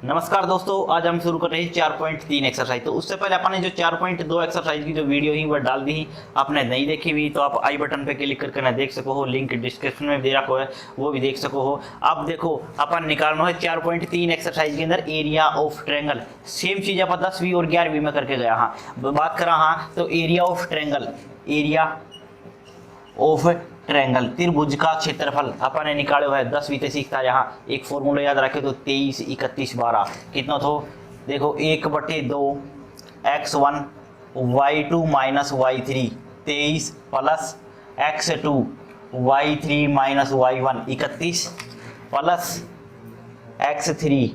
नमस्कार दोस्तों, आज हम शुरू कर रहे हैं 4.3 एक्सरसाइज। तो उससे पहले अपन ने जो 4.2 एक्सरसाइज की जो वीडियो ही वह डाल दी, आपने नहीं देखी हुई तो आप आई बटन पे क्लिक करके ना देख सको हो, लिंक डिस्क्रिप्शन में दे रखा है, वो भी देख सको हो। अब देखो अपन निकालना है 4.3 एक्सरसाइज के अंदर एरिया ऑफ ट्रायंगल। सेम चीज अपन 10वीं और 11वीं में करके गया। हाँ, बात करा हाँ तो area of triangle, area of triangle त्रिभुज का क्षेत्रफल अपन ने निकाले हुआ है। 10वीं से सीखता है। यहाँ एक फॉर्मूला याद रखे तो 23 31 12 कितना तो देखो 1/2 x1 y2 minus y3 23 plus x2 y3 minus y1 31 plus x3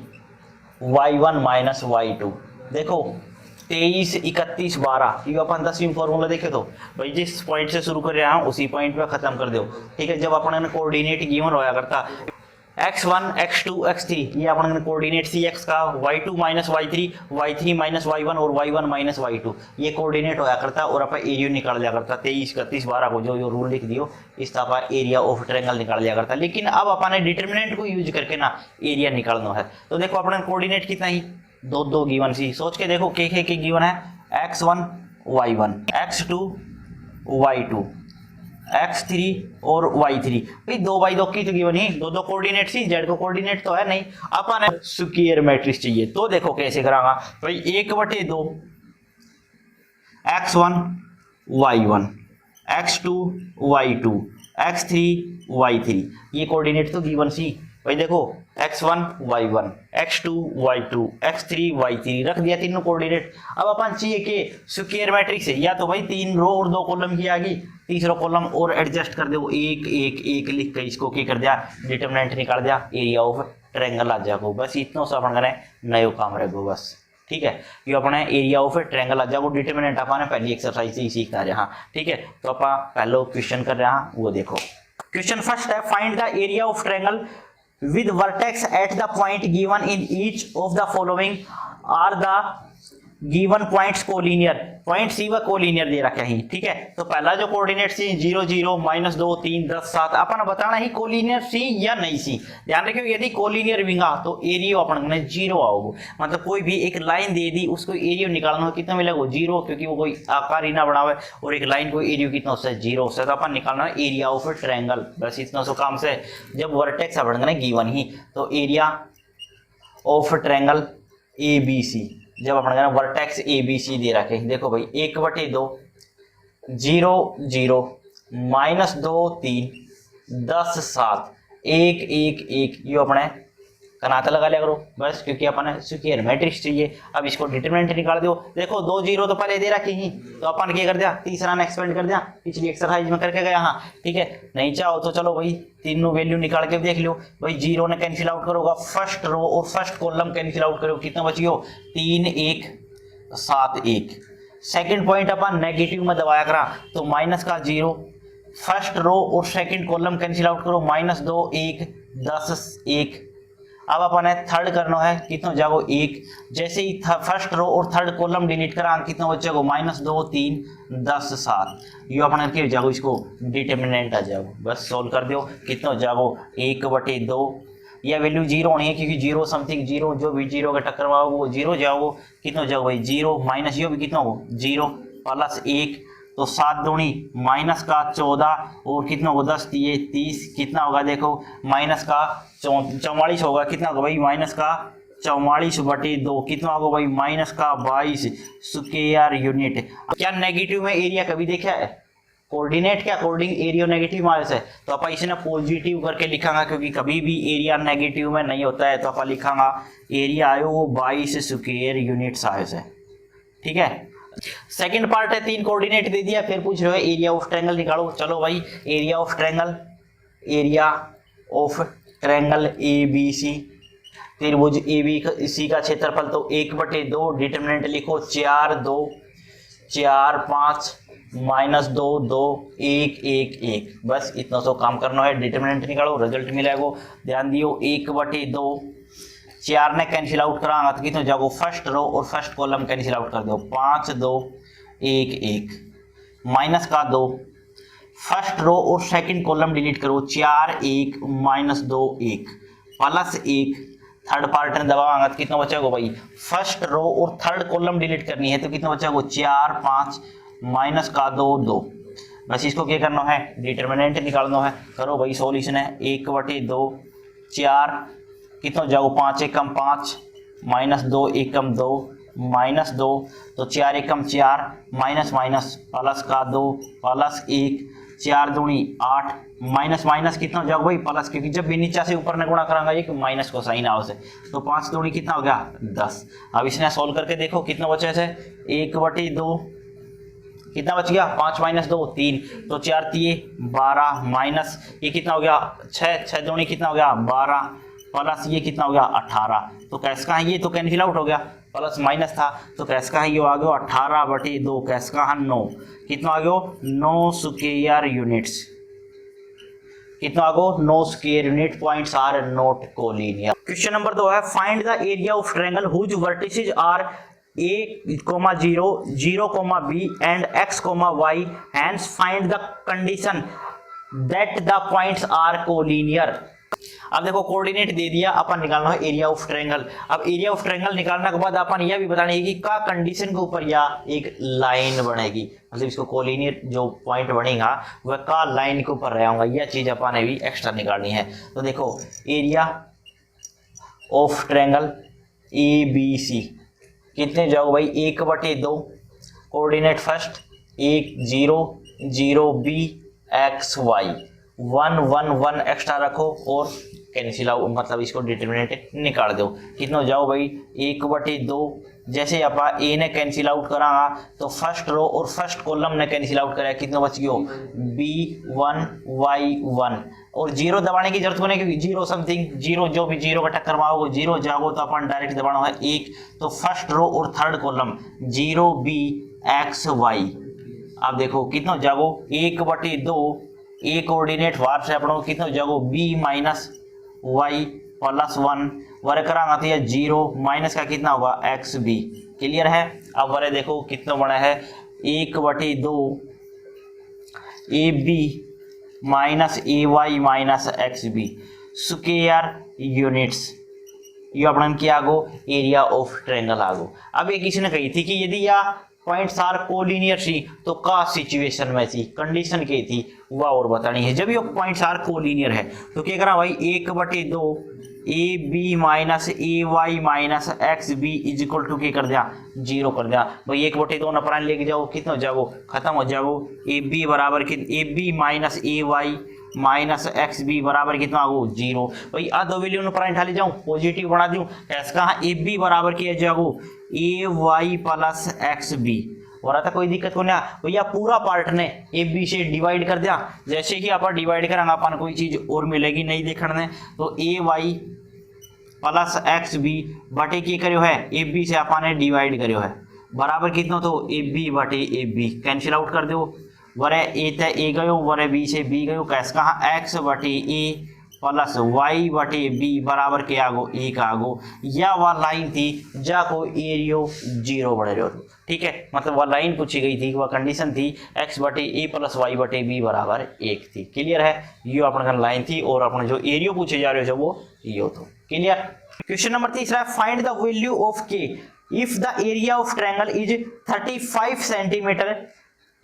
y1 minus y2। देखो 23 31 12 ये अपन 10वीं फॉर्मूला देखे तो भाई जिस पॉइंट से शुरू कर रहे हैं उसी पॉइंट पे खत्म कर दो। ठीक है, जब अपन ने कोऑर्डिनेट गिवन होया करता x1 x2 x3 ये अपन ने कोऑर्डिनेट cx का y2 minus y3 y3 minus y1 और y1 माइनस y2 ये कोऑर्डिनेट होया करता और अपन एरिया निकाल लिया करता। 23 31 12 को जो रूल लिख दियो इस तरह एरिया ऑफ ट्रायंगल निकाल लिया करता। लेकिन अब अपन ने डिटरमिनेंट को यूज करके ना एरिया निकालना है। तो देखो अपन कोऑर्डिनेट कितना ही दो गिवन सी सोच के देखो के गिवन है x1 y1 x2 y2 x3 और y3 भाई 2/2 की तो गिवन ही दो कोऑर्डिनेट सी, जेड को कोऑर्डिनेट तो है नहीं, अपन स्क्वायर मैट्रिक्स चाहिए। तो देखो कैसे करांगा भाई 1/2 x1 y1 x2 y2 x3 y3 ये कोऑर्डिनेट तो गिवन सी भाई। देखो x1 y1 x2 y2 x3 y3 रख दिया तीनों कोऑर्डिनेट। अब अपन चाहिए कि स्क्वायर मैट्रिक्स है या तो भाई 3 रो और 2 कॉलम की आगे, तीसरा कॉलम और एडजस्ट कर दो, एक एक एक लिख के इसको क्या कर दिया डिटरमिनेंट निकाल दिया, एरिया ऑफ ट्रायंगल आ जाएगा। बस इतना सा अपन करें नयो काम रहेगा बस। ठीक है, ये अपने एरिया ऑफ ट्रायंगल आ जाएगा। डिटरमिनेंट अपन पहली एक्सरसाइज से ही सीखता रहे। हाँ ठीक है, तो अपन पहले क्वेश्चन कर रहे हैं वो देखो। क्वेश्चन फर्स्ट है find the area of triangle with vertex at the point given in each of the following are the given points collinear। Point C व कोलिनियर दे रखे हैं। ठीक है, तो पहला जो कोऑर्डिनेट सी 0 0 -2 3 10 7 अपन बताना ही कोलिनियर सी या नहीं सी। ध्यान रखियो यदि कोलिनियर विंगा तो एरिया अपन ने 0 आओगे। मतलब कोई भी एक लाइन दे दी उसको एरिया निकालना हो कितना मिलेगा 0, क्योंकि वो कोई आकार ही ना बनावे और एक लाइन को एरिया कितना उससे 0 से, तो अपन निकालना है एरिया ऑफ ट्रायंगल। बस इतना सो काम से जब वर्टेक्स अपन ने गिवन ही तो एरिया ऑफ ट्रायंगल ABC जब अपन वर्टेक्स ABC दे रखे। देखो भाई 1/2 0 0 -2 3 10 7 1 1 1 ये अपने कनाता लगा लिया करो बस, क्योंकि अपन स्क्वायर मैट्रिक्स चाहिए। अब इसको डिटरमिनेंट निकाल दो। देखो 2 0 तो पहले दे रखी ही तो अपन क्या कर दिया तीसरा ने एक्सपेंड कर दिया, पिछली एक्सरसाइज में करके गया। हाँ ठीक है, नहीं चाहो तो चलो भाई तीनों वैल्यू निकाल के देख लो भाई। 0 ने कैंसिल आउट करोगा, फर्स्ट रो और फर्स्ट कॉलम कैंसिल आउट करो, कितना बचियो 3 1 7 1। सेकंड पॉइंट अपन नेगेटिव में दबाया करा तो माइनस का 0, फर्स्ट रो और सेकंड कॉलम कैंसिल आउट करो -2 1 10 1। अब अपन थर्ड करना है कितना जागो 1, जैसे ही फर्स्ट रो और थर्ड कॉलम डिलीट करा कितना बचेगा -2 3 10 7। ये अपन के जागो इसको डिटरमिनेंट आ जाओ। बस सोल्व कर दो कितना जागो 1/2 यह वैल्यू 0 होनी है क्योंकि 0 समथिंग 0 जो भी 0 का टक्कर हुआ वो 0 जाओ। कितना जाओ भाई 0 माइनस ये भी कितना हो 0 प्लस 1 तो 7 दूनी माइनस का 14 और कितना होगा 10 दिए 30 कितना होगा देखो माइनस का 44 होगा। कितना होगा भाई माइनस का 44/2 कितना होगा भाई माइनस का 22 स्क्वायर यूनिट। क्या नेगेटिव में एरिया कभी देखा है? कोऑर्डिनेट के अकॉर्डिंग एरिया नेगेटिव मार्क्स से तो अपन इसे ना पॉजिटिव करके लिखांगा, क्योंकि कभी भी एरिया नेगेटिव में नहीं होता है। तो अपन लिखांगा एरिया आयो वो 22 स्क्वायर यूनिट्स आयो से। ठीक है, सेकंड पार्ट है 3 कोऑर्डिनेट दे दिया, फिर पूछ रहे हो एरिया ऑफ ट्रायंगल निकालो। चलो भाई area of triangle, area of triangle ABC त्रिभुज ABC का क्षेत्रफल तो 1/2 डिटरमिनेंट लिखो 4 2 4 5 -2 2 1 1 1। बस इतना सो काम करना है, डिटरमिनेंट निकालो रिजल्ट मिलेगा। ध्यान दियो 1/2 4 ने कैंसिल आउट करांगा तो कितना जाओ फर्स्ट रो और फर्स्ट कॉलम कैंसिल आउट कर दो 5 2 1 1 माइनस का 2 फर्स्ट रो और सेकंड कॉलम डिलीट करो 4 1 -2 1 प्लस 1 थर्ड पार्ट ने दबावांगा तो कितना बचेगा भाई, फर्स्ट रो और थर्ड कॉलम डिलीट करनी है तो कितना बचेगा 4 5 माइनस का 2 2। बस इसको क्या करना है, डिटरमिनेंट निकालना है। करो भाई सॉल्यूशन है 1/2 4 कितना हो जाएगा 5 एकम 5 माइनस 2 एकम 2 माइनस 2 तो 4 एकम 4 माइनस माइनस प्लस का 2 प्लस 1 4 दूनी 8 माइनस माइनस कितना हो जाएगा भाई प्लस, क्योंकि जब भी नीचे से ऊपर ने गुणा करांगा ये माइनस को साइन आओ से, तो 5 दूनी कितना हो गया 10। अब इसने सोल्व करके देखो कितना बचे से 1/2 कितना बच गया 5 माइनस 2 3 तो 4 3 12 माइनस ये कितना हो गया 6 6 दूनी कितना हो गया 12 प्लस ये कितना हो गया 18। तो कैस का है ये तो कैंसिल आउट हो गया, प्लस माइनस था तो कैस का है ये आ गया 18/2 कैस का है 9 कितना आ गया 9 स्क्वायर यूनिट्स, कितना आ गया 9 square unit. Points are not collinear. Question number 2 है find the area of triangle whose vertices are a, 0 0, b and x, y, hence find the condition that the points are collinear। अब देखो coordinate दे दिया, अपन निकालना है area of triangle. अब area of triangle निकालने के बाद अपन यह भी बताना है कि का कंडीशन के ऊपर या एक लाइन बनेगी, मतलब इसको कोलिनियर जो पॉइंट बनेगा वह का लाइन के ऊपर रहेगा, यह चीज अपन ने भी एक्स्ट्रा निकालनी है। तो देखो एरिया ऑफ ट्रायंगल ABC कितने जाओ भाई 1/2 coordinate first 1 0 0 b x y 1 1 1 extra रखो और कैंसिल आउट, मतलब इसको डिटरमिनेंट निकाल दो। कितना जाओ भाई 1/2 जैसे आप ए ने कैंसिल आउट करांगा तो फर्स्ट रो और फर्स्ट कॉलम ने कैंसिल आउट कराया, कितना बच गयो b1 y1 और 0 दबाने की जरूरत नहीं क्योंकि 0 समथिंग 0 जो भी 0 का टक्कर मारोगे 0 जाओगे तो अपन डायरेक्ट दबाना है 1। तो फर्स्ट रो और third column 0 b x y। अब देखो कितना जाओ 1/2 ए कोऑर्डिनेट वार से अपनों कितना जाओ b माइनस y प्लस 1 वरे करांगा तो ये 0 माइनस का कितना होगा xb। क्लियर है। अब वरे देखो कितना बड़ा है 1/2 ab minus ay minus xb square units, ये अपना क्या आगो एरिया ऑफ ट्रायंगल आगो। अब ये किसी ने कही थी कि यदि या पॉइंट्स आर कोलिनियर थी तो का सिचुएशन में थी, कंडीशन की थी वह और बतानी है। जब ये पॉइंट्स आर कोलिनियर है तो क्या करा भाई 1/2 AB minus AY minus XB is equal to क्या कर दिया 0 कर दिया भाई 1/2 ना प्राण लेके जाओ कितना हो जाओ खत्म हो जाओ AB बराबर AB minus AY minus XB बराबर कितना आगो 0। भाई आ दो वैल्यू प्राण ढाली जाऊं पॉजिटिव बना दूं इसका AB बराबर किया जाओ AY प्लस XB और आता कोई दिक्कत को नहीं भैया पूरा पार्ट ने AB से डिवाइड कर दिया। जैसे ही आप डिवाइड करेंगे अपन कोई चीज और मिलेगी नहीं देखने तो AY प्लस XB बटे की करो है AB से अपन डिवाइड करो है बराबर कितना तो AB बटे AB कैंसिल आउट कर दो वरे A थे A गयो वरे B से B गयो कैस कहा X बटे A प्लस y बटे b बराबर के आगो 1 आगो या वह लाइन थी जा को एरियो 0 बढ़े रहो। ठीक है, मतलब वह लाइन पूछी गई थी, वह कंडीशन थी x बटे a प्लस y बटे b बराबर 1 थी। क्लियर है, ये अपना लाइन थी और अपने जो एरियो पूछे जा रहे हो वो यो तो clear. Question number 3 find the value of k if the area of triangle is 35 centimetre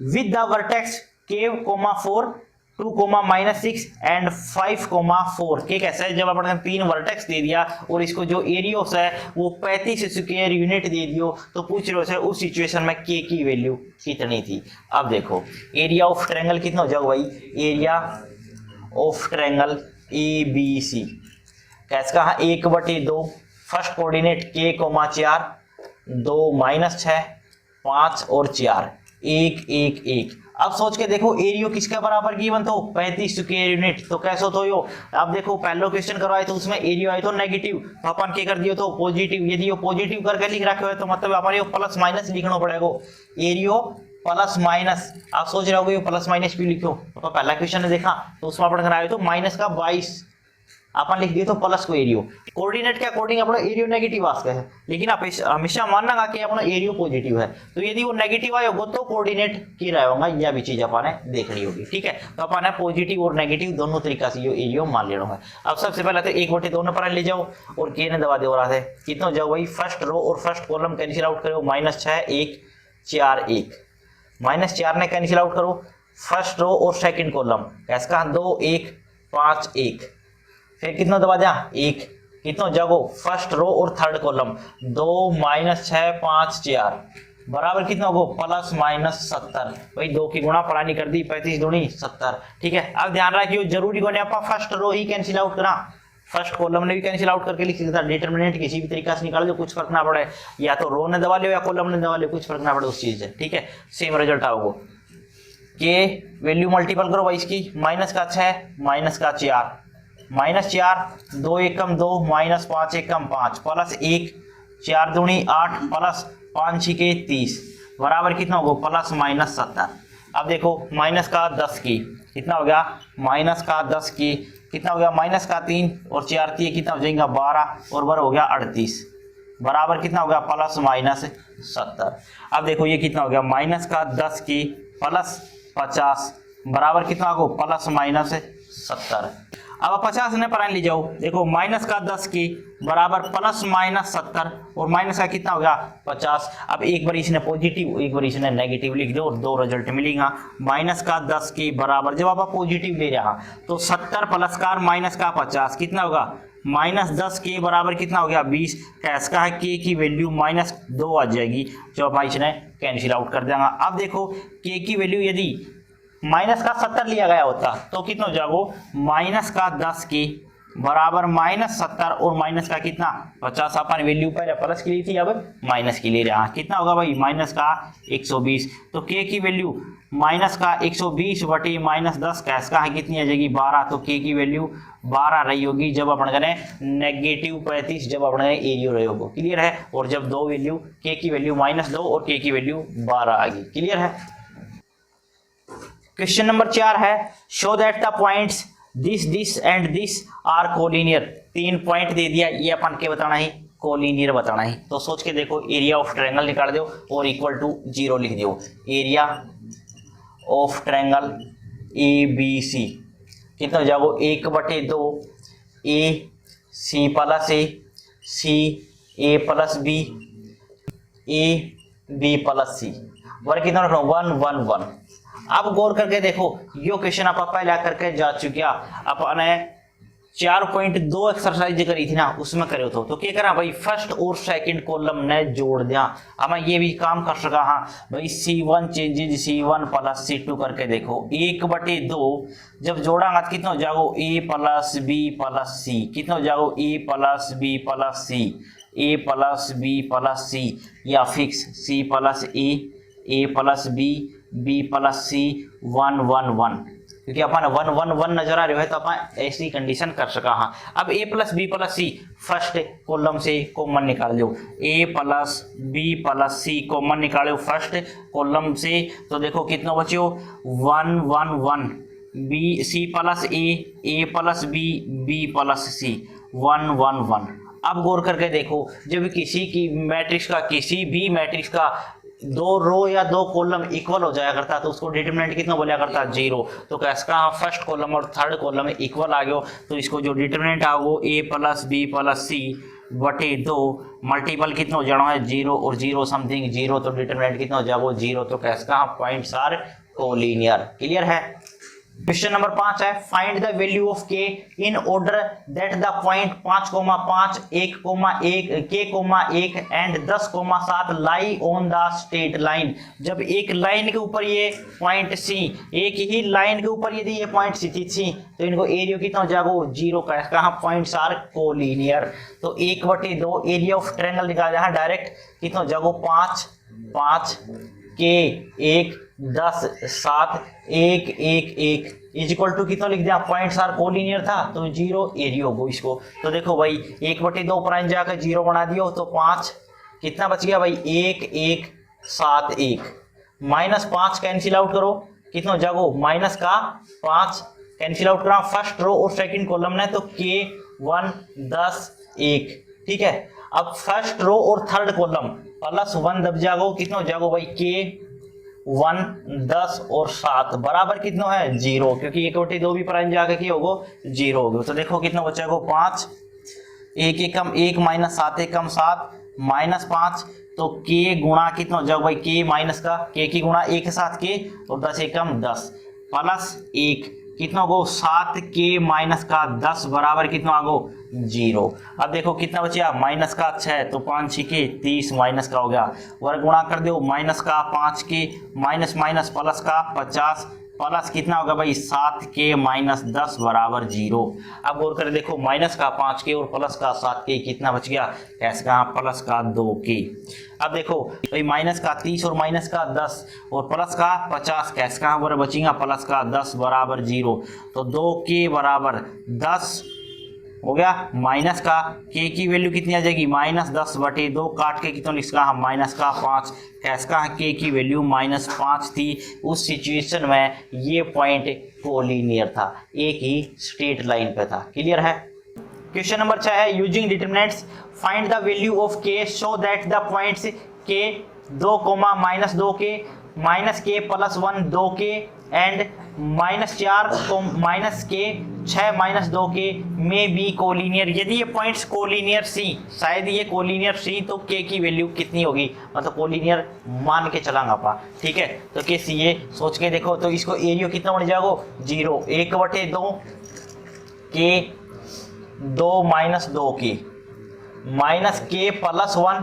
with the vertex k, 4 2, -6 and 5, 4 के कैसा है। जब अपन 3 वर्टेक्स दे दिया और इसको जो एरिया है वो 35 स्क्वायर यूनिट दे दियो तो पूछ रहे हो उस सिचुएशन में के की वैल्यू कितनी थी। अब देखो एरिया ऑफ ट्रायंगल कितना हो जाएगा भाई एरिया ऑफ ट्रायंगल ABC कैसा कहा 1/2 फर्स्ट कोऑर्डिनेट k, 4 2 -6 5 और 4 1 1 1। अब सोच के देखो एरियो किसके बराबर गिवन तो 35 स्क्वायर यूनिट तो कैसे तो यो। अब देखो पहला क्वेश्चन करवाए तो उसमें एरियो आए तो नेगेटिव तो अपन क्या कर दियो तो पॉजिटिव। यदि ये पॉजिटिव करके लिख रखे हो तो मतलब अपन यो प्लस माइनस लिखना पड़ेगा एरियो प्लस माइनस। आप सोच रहे हो प्लस माइनस भी लिखो तो पहला क्वेश्चन ने देखा तो उसमें अपन कराए तो -22 अपन लिख दिए तो प्लस को एरियो, कोऑर्डिनेट के अकॉर्डिंग अपना एरियो नेगेटिव आ है, लेकिन आप हमेशा मानना कि अपना एरियो पॉजिटिव है, तो यदि वो नेगेटिव आए होगा तो कोऑर्डिनेट की रहा होगा, यह भी चीज अपन ने देखनी होगी। ठीक है, तो अपन पॉजिटिव और नेगेटिव दोनों तरीका से ये एरियो मान लेना है। अब सबसे पहले तो 1/2 पर ले जाओ और के ने दबा दे रहा है, कितना जाओ भाई, फर्स्ट रो और फर्स्ट कॉलम कैंसिल आउट करो, -6 1 4 1, -4 ने कैंसिल आउट करो, फर्स्ट रो और सेकंड कॉलम कैसा 2 1 5 1, फिर कितना दबा दिया 1, कितना जागो फर्स्ट रो और थर्ड कॉलम 2 -6 5 4 बराबर कितना होगा +/-70, भाई 2 की गुणा परानी कर दी, 35 दूनी 70। ठीक है, अब ध्यान रखियो जरूरी को नहीं फर्स्ट रो ही कैंसिल आउट करा, फर्स्ट कॉलम ने भी कैंसिल आउट करके लिख सकता, डिटरमिनेंट किसी भी तरीका से निकाल दो, कुछ फर्क ना पड़े, या तो रो ने दबा लियो या कॉलम ने दबा लियो, कुछ फर्क ना पड़े उस चीज से। ठीक है, सेम रिजल्ट आओगे, के वैल्यू मल्टीपल करो भाई इसकी, -6 -4, -4 2 1 कम 2 -5 1 कम 5 +1 4 दूनी 8 +5 6 30 बराबर कितना होगा +/-70। अब देखो माइनस का 10 की कितना हो गया, -10 की कितना हो गया, -3 और 4 3 कितना हो जाएगा 12 और बर हो गया 38 बराबर कितना हो गया +/-70। अब देखो ये कितना हो गया, -10 की +50 बराबर कितना होगा +/-70। अब 50 ने पर ले जाओ, देखो -10 की बराबर +/-70 और माइनस का कितना हो गया 50। अब एक बार इसने पॉजिटिव एक बार इसने नेगेटिव लिख दो और दो रिजल्ट मिलेगा। -10 की बराबर जब आप पॉजिटिव ले रहा तो 70 प्लस का माइनस का 50 कितना होगा, -10 के बराबर कितना हो गया 20। कैश का है के की वैल्यू -2 आ जाएगी, जो आप इसने कैंसिल आउट कर देगा। अब देखो के की वैल्यू यदि -70 लिया गया होता तो कितना हो जाएगा, -10 की बराबर -70 और माइनस का कितना 50। अपन वैल्यू पहले प्लस की ली थी अब माइनस की ले रहे हैं, कितना होगा भाई -120। तो के की वैल्यू -120 बटे -10 कैश का है कितनी आ जाएगी 12। तो के की वैल्यू 12 रही होगी जब अपन करें -35 जब अपन एरियो रहे होगा। क्लियर है, और जब दो वैल्यू के की वैल्यू -2 और के की वैल्यू 12 आ गई। क्लियर है। क्वेश्चन नंबर 4 है, show that the points this and this are collinear. 3 point दे दिया, ये अपन के बताना है कोलिनियर बताना है। तो सोच के देखो, एरिया ऑफ ट्रायंगल निकाल दो और इक्वल टू 0 लिख दो। एरिया ऑफ ट्रायंगल ABC कितना हो जाएगा 1/2 A C plus A C A plus B A B plus C वर्ग कितना रखना 1 1 1। अब गौर करके देखो, यो क्वेश्चन आप पहले करके जा चुकिया, अपने 4.2 एक्सरसाइज करी थी ना उसमें करे तो क्या करा भाई, फर्स्ट और सेकंड कॉलम ने जोड़ दिया। अब ये भी काम कर सका हाँ भाई, C1 changes C1 plus C2 करके देखो 1/2 जब जोड़ांगा तो कितना हो जाएगा A plus B plus C, कितना हो जाएगा A plus B plus C, A plus B plus C, या fix C plus A plus B plus C 1 1 1, क्योंकि अपन 1 1 1 नजर आ रहे है तो अपन ऐसी कंडीशन कर सका हाँ। अब A plus B plus C first column से कॉमन निकाल दो, A plus B plus C common निकालो फर्स्ट कॉलम से, तो देखो कितना बच्चों 1 1 1 B C plus A plus B plus C 1 1 1। अब गौर करके देखो, जब किसी की मैट्रिक्स का किसी भी मैट्रिक्स का 2 रो या 2 कॉलम इक्वल हो जाया करता तो उसको डिटरमिनेंट कितना बोला करता 0। तो कैसा फर्स्ट कॉलम और थर्ड कॉलम इक्वल आ गया, तो इसको जो डिटरमिनेंट आ वो A plus B plus C बटे 2 मल्टीपल कितना हो जाना है 0 और 0 समथिंग 0, तो डिटरमिनेंट कितना हो जाएगा 0। तो कैसा पॉइंट्स आर कोलिनियर। क्लियर है। क्वेश्चन नंबर 5 है, फाइंड द वैल्यू ऑफ के in order that the point 5,5 1,1 k,1 and 10,7 lie on the straight line. जब एक लाइन के ऊपर ये पॉइंट सी, एक ही लाइन के ऊपर यदि ये पॉइंट स्थित सी तो इनको एरिया कितना हो जाएगा 0 का। कहाँ पॉइंट्स आर कोलिनियर। तो 1/2 एरिया ऑफ ट्रायंगल निकाल है डायरेक्ट, कितना हो जाएगा 5 5 के 1 10 7 1 1 1 इज इक्वल टू कितना लिख दिया, पॉइंट्स आर कोलिनियर था तो 0 एरिया होगा इसको। तो देखो भाई 1/2 प्राइम जाकर 0 बना दियो तो 5 कितना बच गया भाई 1 1 7 1 -5 कैंसिल आउट करो कितना हो जाएगा -5 कैंसिल आउट करा फर्स्ट रो और सेकंड कॉलम ने, तो के 1 10 1, ठीक है। अब फर्स्ट रो और थर्ड कॉलम +1 दब जागो, कितना हो जागो भाई के 1 10 और 7 बराबर कितना है 0, क्योंकि 1/2 भी प्राइम जाके की होगो 0 होगो। तो देखो कितना बचा गो 5, 1 एकम 1 -7 एकम 7 -5, तो के गुणा कितना हो जाओ भाई के माइनस का के की गुणा 1 के साथ के और 10 एकम 10 +1 कितना होगो 7 के माइनस का 10 बराबर कितना आगो 0। अब देखो कितना बचा माइनस का 6 तो 5 6 के 30 माइनस का हो गया, वर्ग गुणा कर दो माइनस का 5 के माइनस माइनस प्लस का 50 प्लस कितना होगा भाई 7 के माइनस 10 बराबर 0। अब गौर कर देखो माइनस का 5 के और प्लस का 7 के कितना बच गया कैसे का प्लस का 2 के। अब देखो भाई माइनस का 30 और माइनस का 10 और प्लस का 50 कैसे का बचेगा प्लस का 10 बराबर 0। तो 2 के बराबर 10 हो गया, माइनस का के की वैल्यू कितनी आ जाएगी -10/2 काट के कितना लिखा हम माइनस का 5 कैसे का के की वैल्यू -5 थी। उस सिचुएशन में ये पॉइंट कोलिनियर था, एक ही स्ट्रेट लाइन पे था। क्लियर है। क्वेश्चन नंबर 6 है using determinants find the value of के सो दैट द पॉइंट्स के 2, -2 के -k +1 2 के एंड -4 -k 6 -2 के में बी कोलिनियर। यदि ये पॉइंट्स कोलिनियर सी, शायद ये कोलिनियर सी, तो के की वैल्यू कितनी होगी, मतलब कोलिनियर मान के चलांगा आपा, ठीक है। तो के सी ये सोच के देखो, तो इसको एरियो कितना बन जाएगा 0 1/2 के 2 -2 के -k +1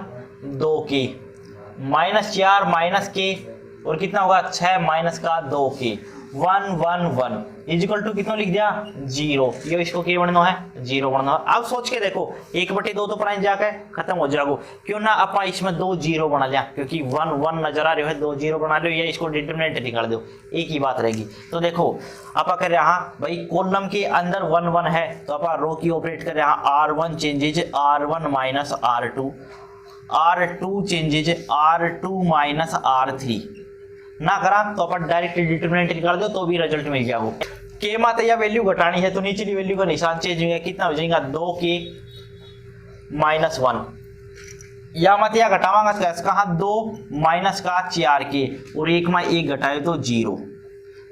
2 के -4 -k और कितना होगा 6 -2 के 1 1 1 इजिकल टू कितना लिख दिया 0। ये इसको क्या बनना है 0 बनना है। अब सोच के देखो 1/2 तो प्राइम जाकर खत्म हो जाएगा, क्यों ना अपा इसमें 2 0 बना लिया, क्योंकि 1 1 नजर आ रहे हो 2 0 बना लो या इसको डिटरमिनेंट निकाल दो, एक ही बात रहेगी। तो देखो अपा कर रहे हैं भाई कॉलम के अंदर 1 1 है, तो अपा रो की ऑपरेट कर रहे हैं R1 changes R1 -R2, R2 changes R2 -R3 ना करा तो अपन डायरेक्ट डिटरमिनेंट निकाल दो तो भी रिजल्ट मिल जाएगा। के माते या वैल्यू घटानी है तो नीचे की वैल्यू का निशान चेंज होगा, कितना हो जाएगा 2 के -1 या मत या घटावांगा तो ऐसा कहा 2 -4 के और 1 में 1 घटाए तो 0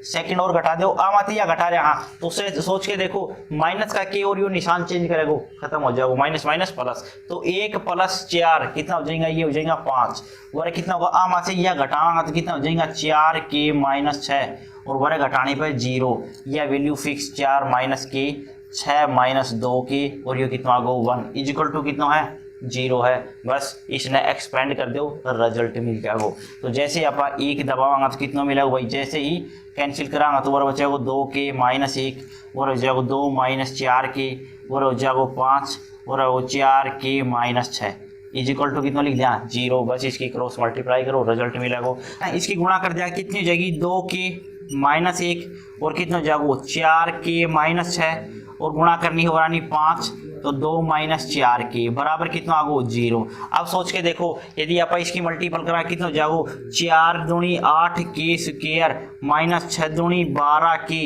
सेकंड और घटा दो मत या घटा रहे हाँ, तो उसे सोच के देखो माइनस का के और यो निशान चेंज करेगा खत्म हो जाएगा माइनस माइनस प्लस, तो 1 + 4 कितना हो जाएगा ये हो जाएगा 5 और कितना होगा मां से या घटावांगा तो कितना हो जाएगा 4 के -6 और वरे घटाने पर 0 या वैल्यू फिक्स 4 - के 6 - 2 के और ये कितना आ गया 1 इजिकल टू कितना है 0 है। बस इसने एक्सपेंड कर दो रिजल्ट मिल जाएगा। तो जैसे आप 1 दबावांगा तो कितना मिलेगा भाई, जैसे ही कैंसिल करांगा तो वो बचेगा 2 के -1 और हो जाएगा 2 - 4 के और हो जाएगा 5 और हो 4 के -6 इजिकल टू कितना लिख दिया 0। बस इसकी क्रॉस मल्टीप्लाई करो रिजल्ट मिलेगा। इसकी गुणा कर दिया कितनी हो जाएगी 2 के -1 और कितना हो जाएगा 4 के -6 और गुणा करनी हो रानी 5 तो 2 - 4 के बराबर कितना आ गो 0। अब सोच के देखो यदि आप इसकी मल्टीपल करा कितना हो जाओ 4 दूनी 8 के स्क्वायर -6 दूनी 12 के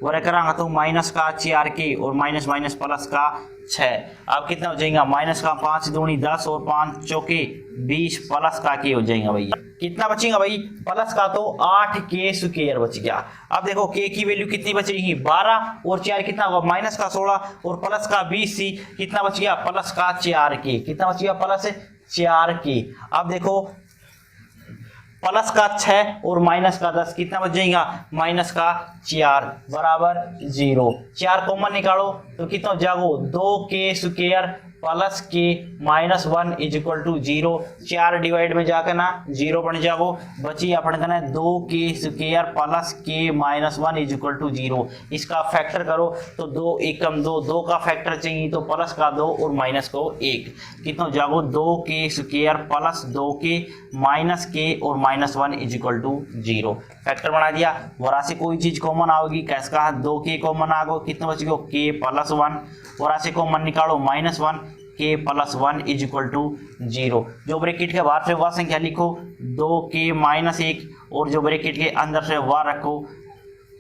और करांगा तो माइनस का 4 के और माइनस माइनस प्लस का 6। अब कितना हो जाएगा माइनस का 5 दूनी 10 और 5 चौके 20 प्लस का के हो जाएगा भैया। कितना बचेगा भाई प्लस का तो 8 के स्क्वायर बच गया। अब देखो के की वैल्यू कितनी बचेगी 12 और 4 कितना होगा माइनस का 16 और प्लस का 20 सी कितना बच गया प्लस का 4 के कितना बच गया प्लस 4 के। अब देखो प्लस का 6 और माइनस का 10 कितना बच जाएगा माइनस का 4 बराबर 0। 4 कॉमन निकालो तो कितना हो जाएगा 2 के स्क्वायर प्लस के -1 इजिकल टू 0। 4 डिवाइड में जाकर ना 0 बन जाओ बची अपन कहना 2 के स्क्वायर प्लस के -1 इजिकल टू 0। इसका फैक्टर करो तो 2 एकम 2 2 का फैक्टर चाहिए तो प्लस का 2 और माइनस को 1 कितना हो जाएगा 2 के स्क्वायर प्लस 2 के माइनस के और -1 इजिकल टू 0। फैक्टर बना दिया वरा से कोई चीज कॉमन आओगी कैसे कहा 2 के कॉमन आ गो कितना बच गया के +1 वरा से कॉमन निकालो -1 के +1 इजिकल टू 0। जो ब्रैकेट के बाहर से वह संख्या लिखो 2 के -1 और जो ब्रैकेट के अंदर से वह रखो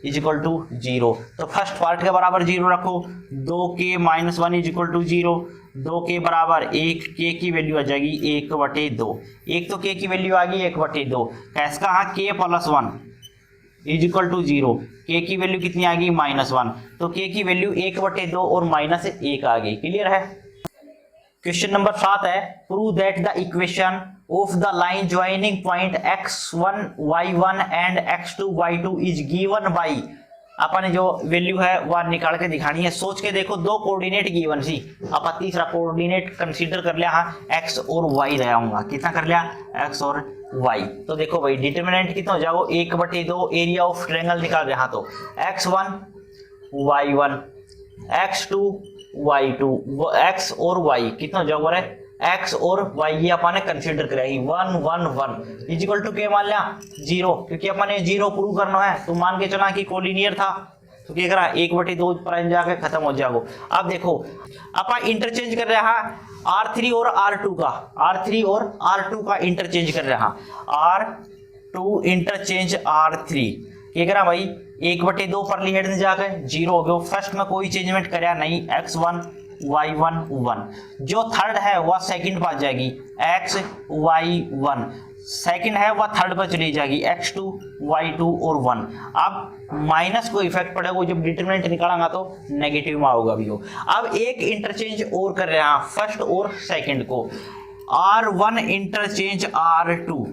इज इक्वल टू 0। तो फर्स्ट पार्ट के बराबर 0 रखो, 2k minus 1 is equal to 0, 2 के बराबर 1, k की वैल्यू आ जाएगी 1/2। एक तो k की वैल्यू आ गई 1/2, कैसे कहा k plus 1 is equal to 0, k की वैल्यू कितनी आ गई -1, तो k की वैल्यू 1/2 और -1 आ गई। क्लियर है। क्वेश्चन नंबर 7 है, prove that the equation of the line joining point x1 y1 and x2 y2 is given by. अपन जो वैल्यू है वह निकाल के दिखानी है। सोच के देखो, दो कोऑर्डिनेट गिवन सी, अपन तीसरा कोऑर्डिनेट कंसीडर कर लिया, हाँ x और y रहा हूंगा। कितना कर लिया, x और y। तो देखो भाई डिटरमिनेंट कितना हो जाएगा, 1/2 एरिया ऑफ ट्रायंगल निकाल रहे, हाँ तो x1 y1 x2 y2, x और y कितना हो जाएगा, x और y ये अपन ने कंसीडर करा ही 1 1 1 इज इक्वल टू के मान लिया 0, क्योंकि अपन ने 0 प्रूव करना है। तो मान के चला कि कोलिनियर था, तो क्या करा 1/2 पर जाके खत्म हो जाएगा। अब देखो अपन इंटरचेंज कर रहे हैं R3 और R2 का, R3 और R2 का इंटरचेंज कर रहे हैं, R2 इंटरचेंज R3। क्या करा भाई 1/2 पर हेड में जाकर 0 हो गया। फर्स्ट में कोई चेंजमेंट कराया नहीं, x1 y1 1, जो थर्ड है वह सेकंड पर जाएगी x y1, सेकंड है वह थर्ड पर चली जाएगी x2 y2 और 1। अब माइनस को इफेक्ट पड़ेगा, जब डिटरमिनेंट निकालेंगे तो नेगेटिव में होगा भी हो। अब एक इंटरचेंज और कर रहे हैं फर्स्ट और सेकंड को, R1 इंटरचेंज R2,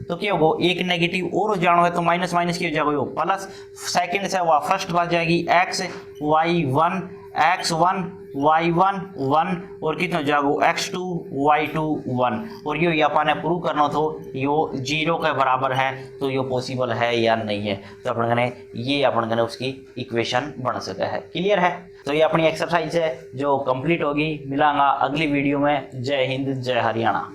तो क्या होगा एक नेगेटिव और जानो है तो माइनस माइनस क्या हो जाएगा प्लस, सेकंड से वह फर्स्ट बात जाएगी x y1 x1 y1 1 और कितना हो जाएगा x2 y2 1। और ये अपन प्रूव करना तो यो 0 के बराबर है, तो ये पॉसिबल है या नहीं है, तो अपन ने ये अपन ने उसकी इक्वेशन बन सका है। क्लियर है। तो ये अपनी एक्सरसाइज है जो कंप्लीट होगी। मिलांगा अगली वीडियो में। जय हिंद जय हरियाणा।